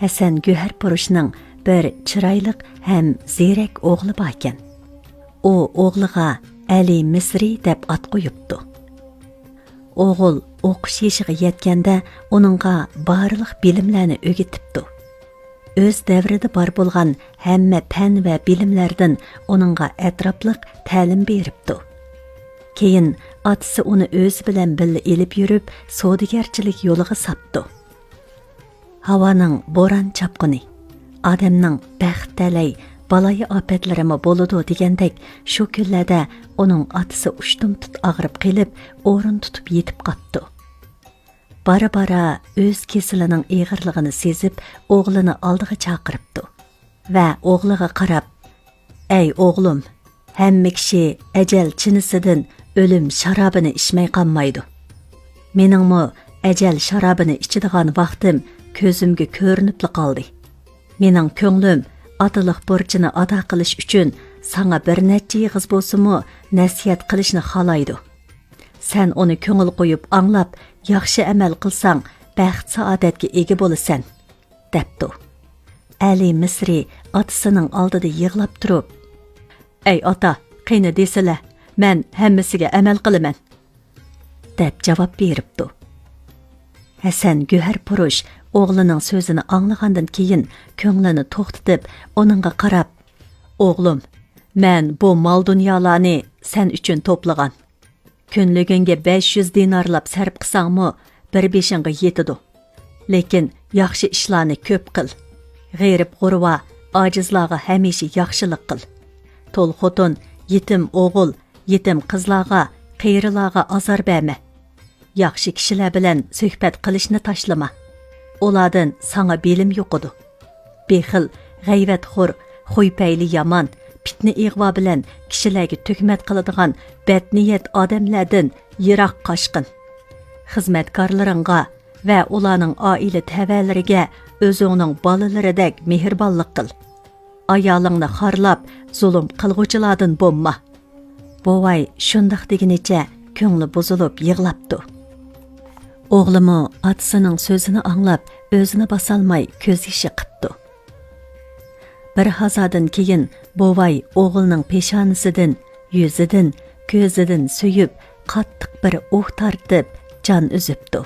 Hasan Güherpurushning bir chiroyli ham ziyrak o'g'li bor ekan. U o'g'liga Ali Misri deb at qo'yibdi. O'g'il o'qish yoshiga yetganda uningga barliq bilimlarni o'rgatibdi. O'z davrida bor bo'lgan hamma fan va bilimlardan uningga atrofliq ta'lim beribdi. Keyin otasi uni o'z bilan birga elib yurib, savdogarchilik yo'liga sapdi. Havoning bo'ron chapqini, odamning baxt talay, balaya ofatlarimi bo'ladi degandek, shu kunlarda uning otasi ushtum-tut og'rib qilib, o'rin tutib yetib qoldi. Bara-bara o'z kesilining ig'irligini sezib, o'g'lini oldiga chaqiribdi va o'g'liga qarab, "Ey o'g'lim, hamma kishi ajal chinisidan o'lim sharobini ichmay qolmaydi. Meningmi ajal sharobini ichadigan vaqtim ko'zimga ko'rinib qoldi. Mening ko'nglim otaliq burchini ado qilish uchun sana bir necha yig'iz bo'lsa-mu nasihat qilishni xohlaydi. Sen uni ko'ngil qo'yib anglab, yaxshi amal qilsang, baxt saodatga ega bo'lasan," debdi. Ali Misri otasining oldida yig'lab turib, "Ey ota, qani desizlar, men hammasiga amal qilaman," deb javob beribdi. Hasan Güherpurush o'g'lining so'zini anglagandan keyin ko'nglini to'xtatib, uningga qarab, "O'g'lim, men bu mol dunyolarni sen uchun to'plagan. Kunligingga 500 dinarlab sarf qilsangmi, bir beshingga yetadi. Lekin yaxshi ishlarni ko'p qil. G'erib g'urva, ojizlarga hamisha yaxshilik qil. To'l xotin, yetim o'g'il, yetim qizlarga, qiyrilarga azor berma. Yaxshi kishilar bilan suhbat qilishni tashlama. Ulardan sana bilim yo'qidi. Bexil, g'ayvatxo'r, xo'ypayli yomon, fitna ig'vo bilan kishilarga tuhmat qiladigan badniyat odamlardan yiroq qochqin. Xizmatkorlaringga va ularning oila tavalariga o'zingning bolalaridek mehribonlik qil. Ayolingni xorlab, zulm qilg'uvchilardan bo'lma." Bovay shundoq deginicha ko'ngli buzilib yig'labdi. O'g'limi otasining so'zini anglab, o'zini bosolmay ko'z yoshi qipti. Bir hazodan keyin bovay o'g'ilning peshonasidan, yuzidan, ko'zidan suyib, qattiq bir tortib, jon uzibdi.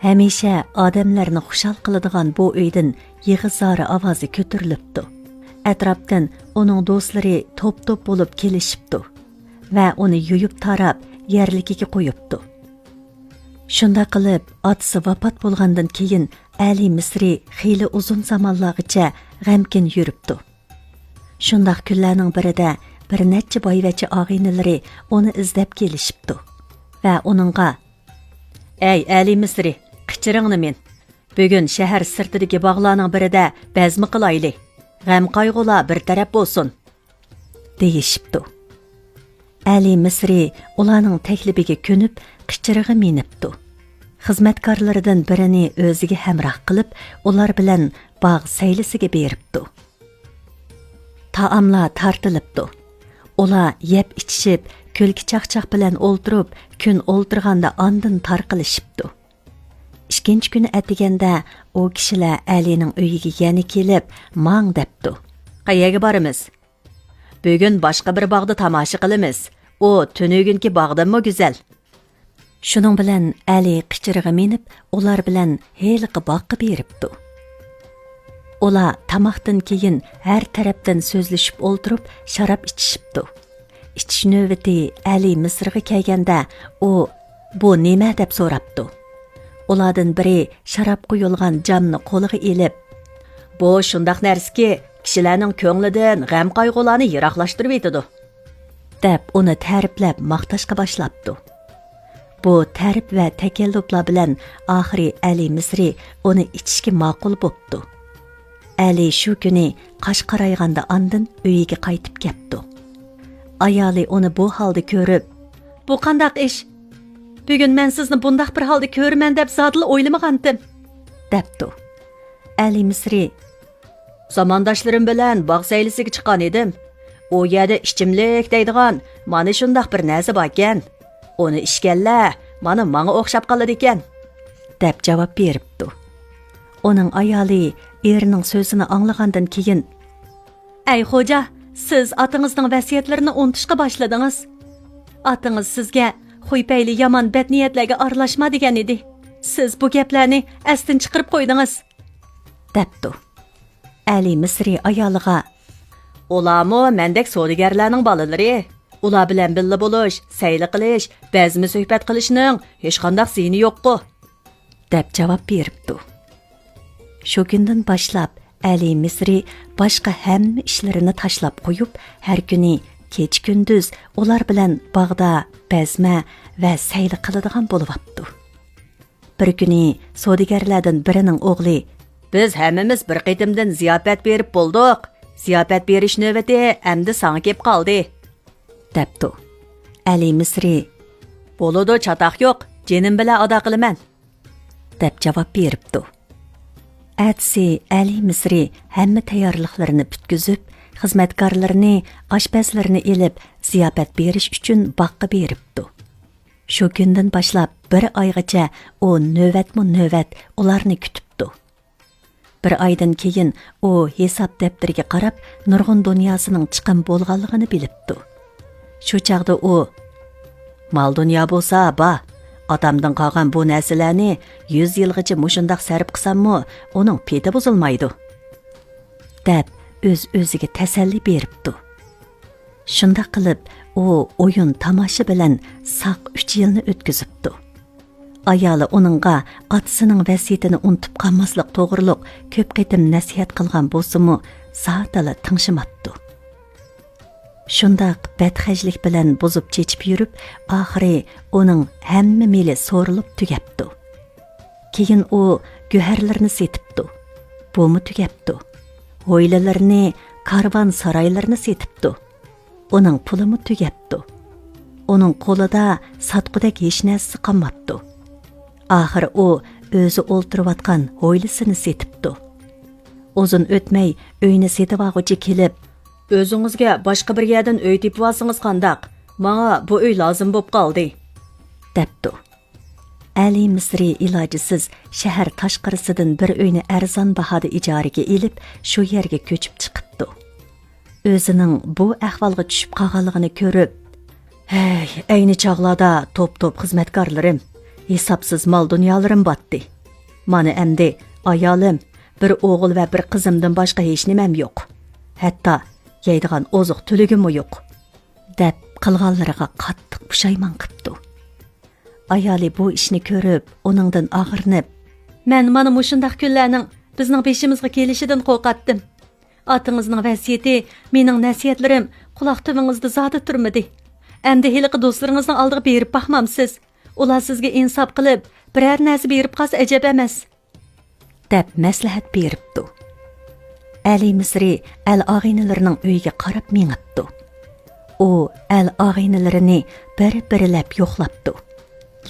Hamisha odamlarni xushal qiladigan bu uydan yig'izori ovozi ko'tarilibdi. Atrofdan uning do'stlari to'p-to'p bo'lib kelishibdi va uni yuyib tarab yerligiga qo'yibdi. Shunda qilib, otasi vafot bo'lgandan keyin Ali Misri xeyli uzun zamonlargacha g'amkin yuribdi. Shundaq kunlarning birida bir necha boyvachi og'inilari uni izlab kelishibdi va uningga, "Ey Ali Misri, qichiringni men. Bugun shahar sirtidagi bog'larning birida bazmi qilayli. G'am qayg'ular bir taraf bo'lsin," deyishibdi. Ali Misri ularning taklifiga ko'nib, qichirig'i minibdi. Xizmatkorlaridan birini o'ziga hamroh qilib, ular bilan bog' saylisiga beribdi. Taomlar tartilibdi. Ular yeb ichishib, kulki chaqchaq bilan o'ltirib, kun o'ltirganda andin tarqilishibdi. Ikkinchi kuni atiganda u kishilar Alining uyiga yana kelib, "Mang" debdi. "Qayerga boramiz?" "Bugun boshqa bir bog'da tomosha qilamiz. U tunugunki bog'danmi go'zal." Shuning bilan Ali qichirig'i minib, ular bilan heliqi boqqa beribdi. Ular tamoqdan keyin har tarafdan so'zlashib o'ltirib, sharob ichishibdi. Ichish navbati Ali Misrga kelganda, u "Bu nima?" deb so'rabdi. Ulardan biri sharob quyilgan jamni qo'liga elib, "Bu shundaq narsaki, kishilarning ko'nglidan g'am qayg'ularni yiroqlashtirib etadi," deb uni ta'riflab maqtashga boshlabdi. Bu ta'rif va takalluflar bilan oxiri Ali Misri uni ichishga ma'qul bo'pti. Ali shu kuni qosh qarayganda andin uyiga qaytib ketdi. Ayoli uni bu holda ko'rib, "Bu qandaq ish? Bugun men sizni bundaq bir holda ko'raman deb zodil o'ylamagandim," debdi. Ali Misri, "Zamondoshlarim bilan bog' saylisiga chiqqan edim. U yerda ichimlik deydigan mana shundaq bir narsa bor ekan. Uni ichganlar mana menga o'xshab qoladi ekan," deb javob beribdi. Onun ayoli erining so'zini anglagandan keyin, "Ey xo'ja, siz atыңыздың vasiyatlarini unutishga boshladingiz. Atыңыз sizga xo'ypayli yomon badniyatlarga aralashma degan edi. Siz bu gaplarni asdan chiqarib qo'ydingiz." debdi. Ali Misri ayoliga, "Ularmi mendek savdogarlarning bolalari. Ular bilan birga bo'lish, sayli qilish, bazmi suhbat qilishning hech qanday ziyni yo'q-ku" deb javob beribdi. Shu kundan boshlab Ali Misri boshqa hamma ishlarini tashlab qo'yib, har kuni kecha-kunduz ular bilan bog'da bazma va sayli qiladigan bo'libdi. Bir kuni savdogarlardan birining o'g'li, "Biz hammamiz bir qitimdan ziyofat berib bo'ldik. Ziyofat berish navbati endi senga kelib qoldi" debdi. Ali Misri, "Bo'ladi, chatoq yo'q, jinim bilan ado qilaman" deb javob beribdi. Atsi Ali Misri hamma tayyorliqlarini bitkizib, xizmatkorlarni, oshpazlarni elib ziyofat berish uchun boqqa beribdi. Shu kundan boshlab bir oygacha u navbatma-navbat ularni kutibdi. Bir oydan keyin u hisob daftoriga qarab, nurg'un dunyosining chiqim bo'lganligini bilibdi. Shu chaqda u, "Mol dunyo bo'lsa, ba, otamdan qolgan bu narsalarni 100 yilgacha mushundaq sarf qilsammi, uning peti buzilmaydi" deb o'z-o'ziga tasalli beribdi. Shunda qilib, u o'yin tomosha bilan saq 3 yilni o'tkazibdi. Ayoli uningga otasining vasiyatini unutib qolmaslik to'g'riliq ko'p qitim nasihat qilgan bo'lsa-mu, zotala tingshimabdi. Shundaq badxajlik bilan buzib chechib yurib, oxiri uning hamma meli so'rilib tugabdi. Keyin u guharlarni setibdi. Bumi tugabdi. O'ylalarni, karvon saroylarni setibdi. Uning pulimi tugabdi. Uning qo'lida sotqudek hech narsa qolmabdi. Oxiri u o'zi o'ltirayotgan o'ylisini setibdi. Uzun o'tmay uyni setib olg'uchi kelib, "O'zingizga boshqa bir yerdan uy tepib olsangiz qandaq? Menga bu uy lozim bo'lib qoldi" debdi. Ali Misri ilojisiz shahar tashqarisidan bir uyni arzon bahoda ijaraga elib, shu yerga ko'chib chiqibdi. O'zining bu ahvolga tushib qolganligini ko'rib, "Hey, ayni chog'larda top-top xizmatkorlarim, hisobsiz mol dunyolarim botdi. Mana endi ayolim, bir o'g'il va bir qizimdan boshqa hech nimam yo'q. Hatto yeydigan oziq tuligimi yo'q" deb qilganlariga qattiq pushaymon qilibdi. Ayoli bu ishni ko'rib, uningdan og'irnib, "Men mana mushundaq kunlarning bizning beshimizga kelishidan qo'rqatdim. Otingizning vasiyati, mening nasihatlarim quloq tubingizda zodi turmadi. Endi hiliqi do'stlaringizning oldiga berib baxmamsiz. Ular sizga insof qilib, biror narsa berib qolsa ajab emas" deb maslahat beribdi. Ali Misri al-og'inalarining uyiga qarab mengibdi. U al-og'inalarini bir-birlab yo'qlabdi.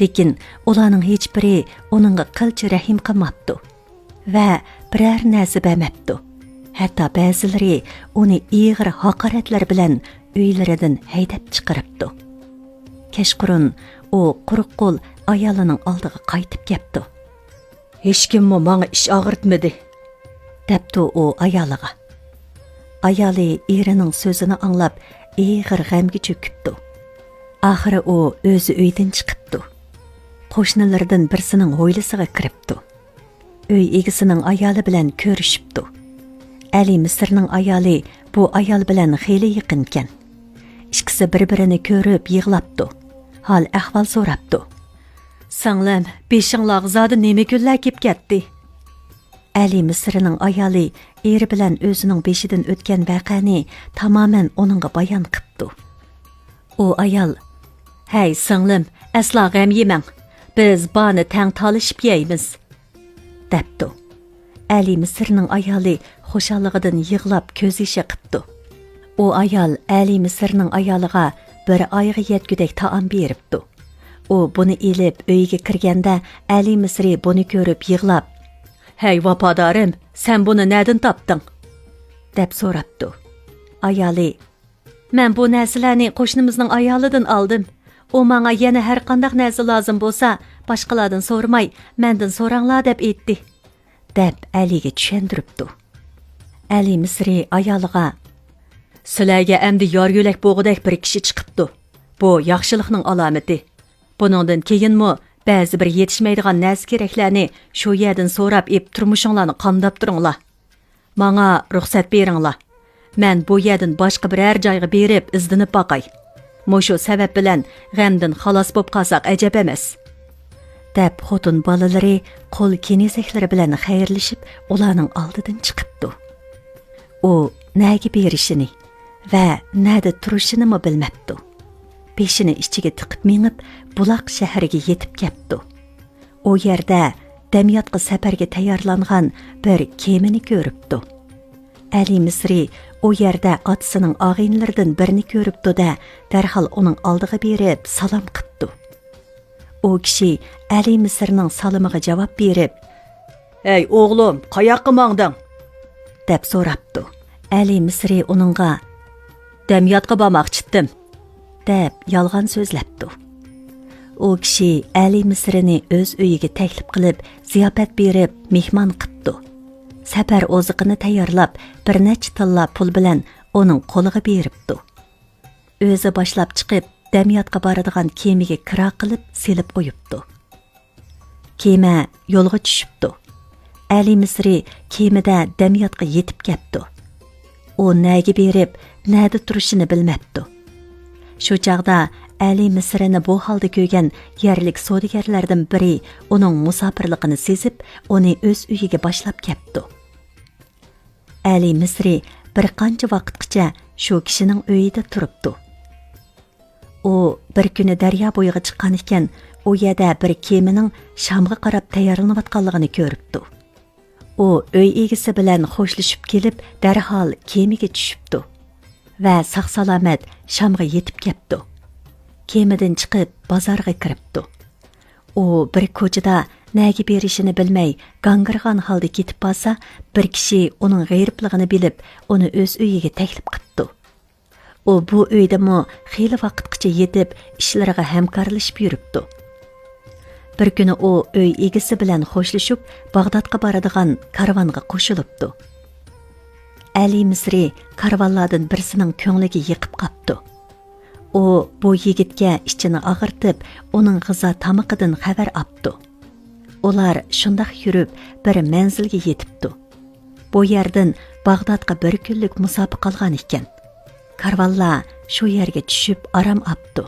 Lekin ularning hech biri uningga qilchi rahim qilmabdi va biror narsa bermabdi. Hatto ba'zilari uni ig'ir haqoratlar bilan uylaridan haydab chiqaribdi. Kechqurun u quruq qo'l ayolining oldiga qaytib kelibdi. "Hech kimmi menga ish og'irtmadi" debdi u ayoliga. Ayoli erining so'zini anglab, ig'ir g'amga cho'kibdi. Oxiri u o'zi uydan chiqibdi. Qo'shnilardan birsining hovlisiga kiribdi. Uy egasining ayoli bilan ko'rishibdi. Ali Misrning ayoli bu ayol bilan xeyli yaqinkan. Ikkisi bir-birini ko'rib yig'labdi. Hal ahvol so'rabdi. "Singlim, beshinglarga zodi nima kunlar kelib ketdi?" Ali Misrning ayoli eri bilan o'zining beshidan o'tgan voqeani tamoman uningga bayon qilibdi. U ayol, "Hey singlim, aslo g'am yemang. Biz bani tang talishib yeymiz" debdi. Ali Misrning ayoli xushalligidan yig'lab ko'z yoshi qipti. U ayol Ali Misrning ayoliga bir oyga yetgudek taom beribdi. U buni elib uyiga kirganda Ali Misri buni ko'rib yig'lab, "Hey vafodorim, sen buni nereden topding?" deb so'rabdi. Ayoli, "Men bu narsalarni qo'shnimizning ayolidan oldim. U menga yana har qanday narsa lozim bo'lsa, boshqalardan so'ramay, mendan so'ranglar" deb aytdi deb Aliga tushundiribdi. Ali Misri ayoliga "Sizlarga endi yor yo'lak bo'g'idek bir kishi chiqibdi. Bu yaxshilikning alomati. Buningdan keyinmi ba'zi bir yetishmaydigan narsa keraklarni shu yerdan so'rab ep turmushinglarni qamdab turinglar. Menga ruxsat beringlar. Men bu yerdan boshqa biror joyga berib izlanib boqay. Mushu sabab bilan g'amdan xalos bo'lib qolsak ajab emas." deb xotin bolalari qo'l kenezaklari bilan xayrlashib ularning oldidan chiqibdi. U nega berishini va nada turishini mo bilmabdi. Beshini ichiga tiqib minib buloq shahriga yetib kelibdi. U yerda damyotga safarga tayyorlangan bir kemani ko'ribdi. Ali Misri u yerda otasining og'inlaridan birini ko'ribdi-da, darhol uning oldiga berib salom qilibdi. U kishi Ali Misrning salomiga javob berib, "Ey o'g'lim, qayoqqa mangding?" deb so'rabdi. Ali Misri uningga "Damyotga bormoqchidim" deb yolg'on so'zlabdi. U kishi Ali Misrini o'z uyiga taklif qilib, ziyofat berib, mehmon qildi. Safar oziqini tayyorlab, bir necha tilla pul bilan uning qo'liga beribdi. O'zi boshlab chiqib, damyotga boradigan kemaga kira qilib, selib qo'yibdi. Kema yo'lga tushibdi. Ali Misri kemada damyotga yetib kelibdi. U nega berib, nada turishini bilmabdi. Shu chaqda Ali Misrini bu holda ko'rgan yerlik savdogarlardan biri uning musofirligini sezib, uni o'z uyiga boshlab kelibdi. Ali Misri bir qancha vaqtgacha shu kishining uyida turibdi. U bir kuni daryo bo'yiga chiqqan ekan, u yerda bir kemaning Shamga qarab tayyorlanayotganligini ko'ribdi. U uy egisi bilan xo'shlashib kelib, darhol kemaga tushibdi va sog'-salomat Shamga yetib kelibdi. Kemadan chiqib bozorga kiribdi. U bir ko'chada nega berishini bilmay, gangirgan holda ketib qolsa, bir kishi uning g'ayribligini bilib, uni o'z uyiga taklif qildi. U bu uydami xeyli vaqtgacha yetib, ishlariga hamkorlashib yuribdi. Bir kuni u uy egisi bilan xo'shlashib, Bag'dodga boradigan karvonga qo'shilibdi. Ali Misri karvonlardan birisining ko'ngliga yiqib qopdi. U bu yigitga ichini og'irtib, uning g'izo tamiqidan xabar olibdi. Ular shundoq yurib, bir manzilga yetibdi. Bu yerdan Bag'dodga bir kunlik musofa qolgan ekan. Karvonlar shu yerga tushib aram olibdi.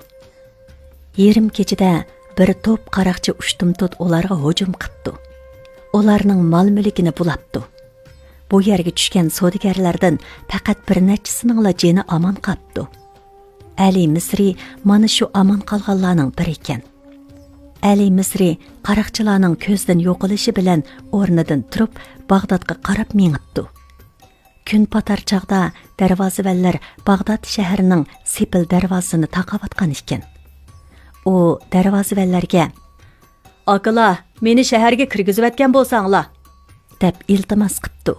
Yerim kechida bir to'p qaroqchi ushtum-tut ularga hujum qildi. Ularning mol-mulkini bulabdi. Bu yerga tushgan savdogarlardan faqat bir nechasining joni omon qolibdi. Ali Misri mana shu omon qolganlarning biri ekan. Ali Misri qaroqchilarning ko'zdan yo'qolishi bilan o'rnidan turib, Bag'dodga qarab mengibdi. Kun patar chaqda darvozavallar Bag'dod shahrining sepil darvozasini taqavatgan ekan. U darvozavallarga "Akalar, meni shaharga kirgizayotgan bo'lsanglar" deb iltimos qildi.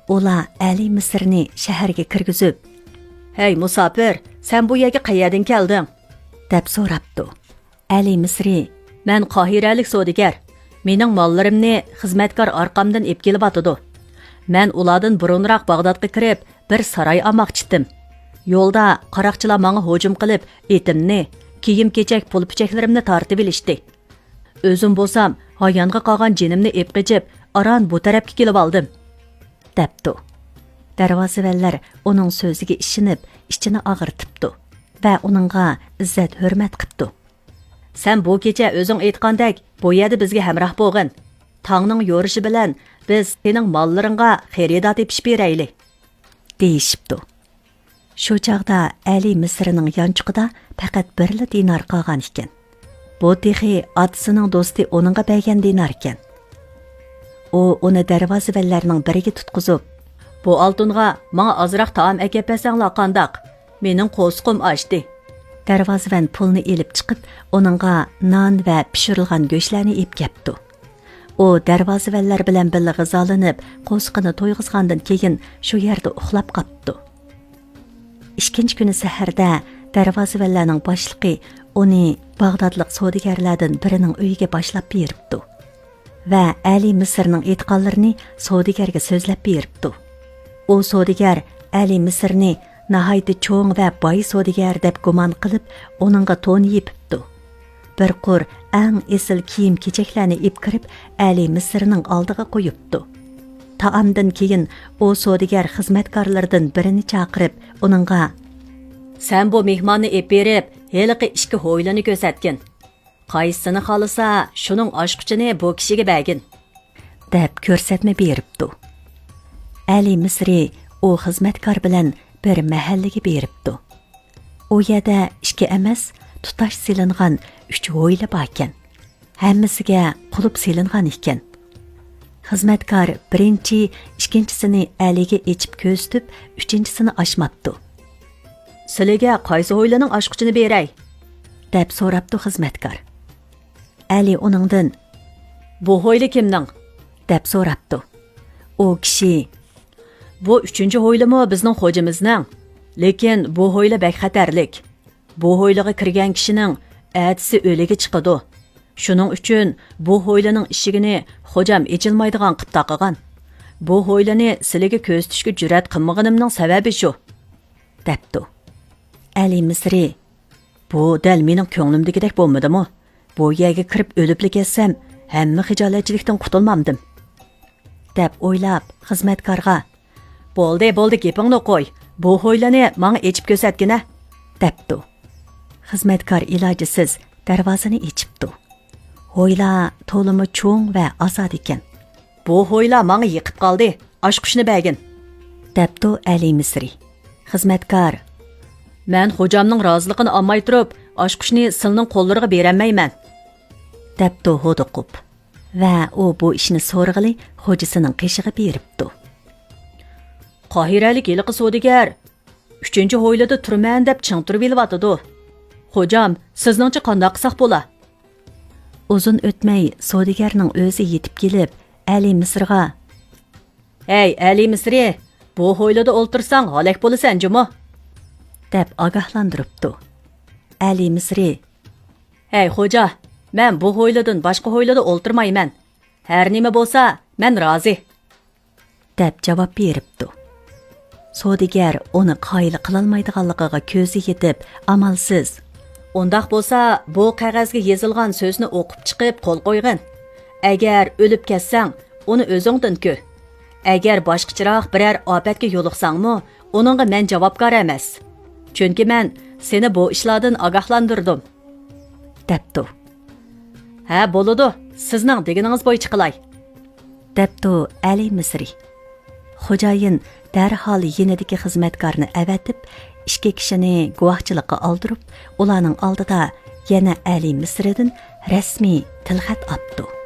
Ular Ali Misrni shaharga kirgizib, "Hey musofir, sen bu yerga qayerdan kelding?" deb so'rabdi. Ali Misri, "Men Qohiralik savdogar. Mening mollarimni xizmatkor orqamdan ep kelyotdi. Men ulardan burunroq Bag'dodga kirib, bir saroy olmoqchidim. Yo'lda qaroqchilar menga hujum qilib, etimni, kiyim-kechak, pul-pichaklarimni tortib olishdi. O'zim bo'lsam, hayonga qolgan jinimni ep qechib, aran bu tarafga kelib oldim" debdi. Darvozavallar uning so'ziga ishinib, ichini og'irtibdi va uningga izzat hurmat qilibdi. "Sen bu kecha o'zing aytgandek, bu yerda bizga hamroh bo'lgin. Tongning yo'rishi bilan biz sening mollaringga xaridor tepishib berayli" deyishibdi. Shu chaqda Ali Misrining yonchiqida faqat 1 dinar qolgan ekan. Bu texi otasining do'sti uningga bergan dinar ekan. U uni darvozavallarning biriga tutqizib, "Bu oltinga menga ozroq taom akab bersanglar qandoq? Mening qo'sqim ochdi." Darvozavan pulni elib chiqib, uningga non va pishirilgan go'shtlarni ep kelibdi. U darvozavallar bilan birga g'izolanib, qo'sqini to'yg'izgandan keyin shu yerda uxlab qolibdi. Ikkinchi kuni saharda darvozavallarning boshlig'i uni Bag'dodlik savdogarlardan birining uyiga boshlab beribdi. va Ali Misrning aytganlarini savdogarga so'zlab beribdi. U savdogar Ali Misrni nihoyatda cho'ng va boy savdogar deb gumon qilib, uningga to'n yepibdi. Bir qur eng esil kiyim-kechaklarni ip kirib, Ali Misrning oldiga qo'yibdi. Taomdan keyin u savdogar xizmatkorlardan birini chaqirib, uningga "Sen bu mehmonni ip berib, heliqi ishki ho'ylani ko'rsatgin. Qaysini xolasa, shuning oshquchini bu kishiga bergin" deb ko'rsatma beribdi. Ali Misri u xizmatkor bilan bir mahallaga beribdi. U yerda ishga emas, tutash silingan 3 ho'yla bor ekan. Hammasiga qulub silingan ekan. Xizmatkor birinchi, ikkinchisini Aliga echib ko'zitib, uchinchisini ochmabdi. "Sizlarga qaysi ho'ylaning oshquchini beray?" deb so'rabdi xizmatkor. Ali uningdan "Bu ho'yla kimning?" deb so'rabdi. U kishi "Bu 3-chi ho'ylami bizning xo'jamizning, lekin bu ho'yla bek xatarlik. Bu ho'ylaga kirgan kishining atisi o'ligi chiqadi. Shuning uchun bu ho'ylaning ishigini xo'jam echilmaydigan qilib taqagan. Bu ho'ylani sizlarga ko'rsatishga jur'at qilmaganimning sababi shu" debdi. Ali Misri "Bu dal mening ko'nglimdagidek bo'lmadimi? Bu yerga kirib o'libli ketsam, hamma xijolatchilikdan qutulmamdim" deb o'ylab xizmatkorga "Bo'ldi, gapingni qo'y. Bu ho'ylani menga echib ko'rsatgina" debdi. Xizmatkor ilojisiz darvozani echibdi. Ho'yla to'limi cho'ng va osod ekan. "Bu ho'yla menga yiqib qoldi. Oshquchni bergin" debdi Ali Misri. Xizmatkor "Men xo'jamning roziligini olmay turib, oshquchni silning qo'llariga berolmayman" debdi hodiqib. Va u bu ishni so'rg'ili xo'jasining qishig'i beribdi. "Qohiralik yiliqi savdogar 3-chi ho'ylada turman deb ching turib yelvatdi. Xo'jam, sizningcha qanday qilsak bo'la?" Uzun o'tmay savdogarning o'zi yetib kelib, Ali Misrga "Ey Ali Misri, bu ho'ylada o'ltirsang halak bo'lasan jimo" deb ogohlantiribdi. Ali Misri "Ey xo'ja, men bu ho'yladan boshqa ho'ylada o'ltirmayman. Har nima bo'lsa, men rozi" deb javob beribdi. Savdogar uni qoyil qilolmaydiganligiga ko'zi yetib, amalsiz "Undaq bo'lsa, bu qog'ozga yozilgan so'zni o'qib chiqib qo'l qo'ygin. Agar o'lib ketsang, uni o'zingdan ko'y. Agar boshqacharoq biror ofatga yo'liqsangmi, uningga men javobgar emas. Chunki men seni bu ishlardan ogohlantirdim" debdi. "Ha, bo'ladi. Sizning deganingiz bo'yicha qilay" debdi Ali Misri. Xo'jayin darhol yenidagi xizmatkorni avatib, ikki kishini guvohchilikqa oldirib, ularning oldida yana Ali Misridan rasmiy tilxat oldi.